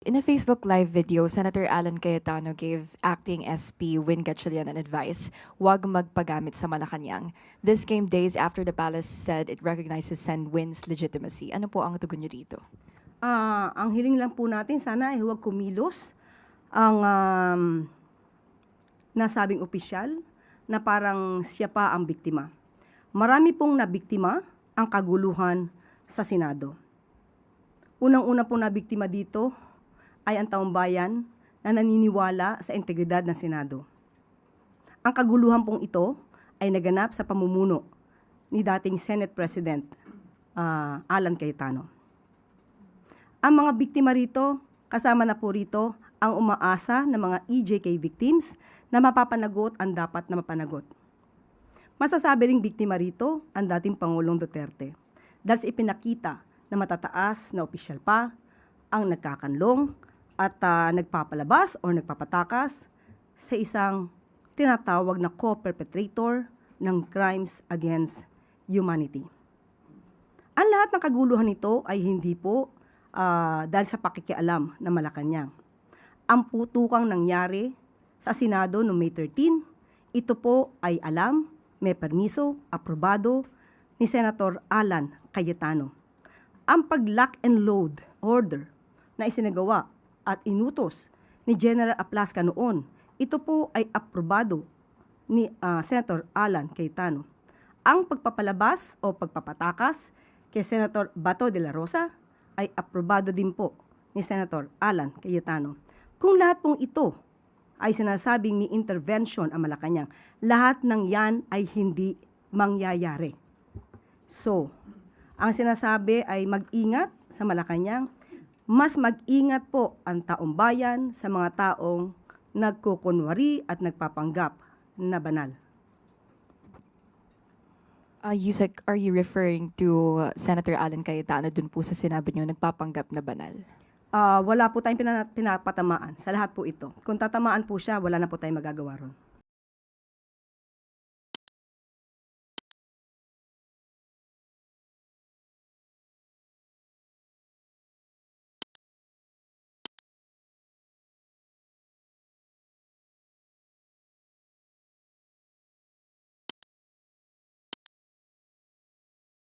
In a Facebook Live video, Senator Alan Cayetano gave acting SP Win Gatchalian an advice, huwag magpagamit sa Malacanang. This came days after the palace said it recognizes Sen. Win's legitimacy. Ano po ang tugon niyo dito? Ang hiling lang po natin, sana ay huwag kumilos ang nasabing opisyal na parang siya pa ang biktima. Marami pong nabiktima ang kaguluhan sa Senado. Unang-una pong nabiktima dito ay ang taong bayan na naniniwala sa integridad ng Senado. Ang kaguluhan pong ito ay naganap sa pamumuno ni dating Senate President Alan Cayetano. Ang mga biktima rito, kasama na po rito ang umaasa ng mga EJK victims na mapapanagot ang dapat na mapanagot. Masasabi ring biktima rito ang dating Pangulong Duterte dahil sa ipinakita na matataas na opisyal pa ang nagkakanlong at nagpapalabas o nagpapatakas sa isang tinatawag na co-perpetrator ng crimes against humanity. Ang lahat ng kaguluhan nito ay hindi po dahil sa pakikialam ng Malacanang. Ang putukang nangyari sa Senado noong May 13, ito po ay alam, may permiso, aprobado ni Senator Alan Cayetano. Ang pag-lock and load order na isinagawa at inutos ni General Aplasca noon, ito po ay aprobado ni Senator Alan Cayetano. Ang pagpapalabas o pagpapatakas kay Senator Bato de la Rosa ay aprobado din po ni Senator Alan Cayetano. Kung lahat pong ito ay sinasabing ni intervention ang Malacanang, lahat ng yan ay hindi mangyayari. So, ang sinasabi ay mag-ingat sa Malacanang, mas mag-ingat po ang taong bayan sa mga taong nagkukunwari at nagpapanggap na banal. Yusek, are you referring to Senator Alan Cayetano dun po sa sinabi niyo nagpapanggap na banal? Wala po tayong pinapatamaan sa lahat po ito. Kung tatamaan po siya, wala na po tayong magagawa ron.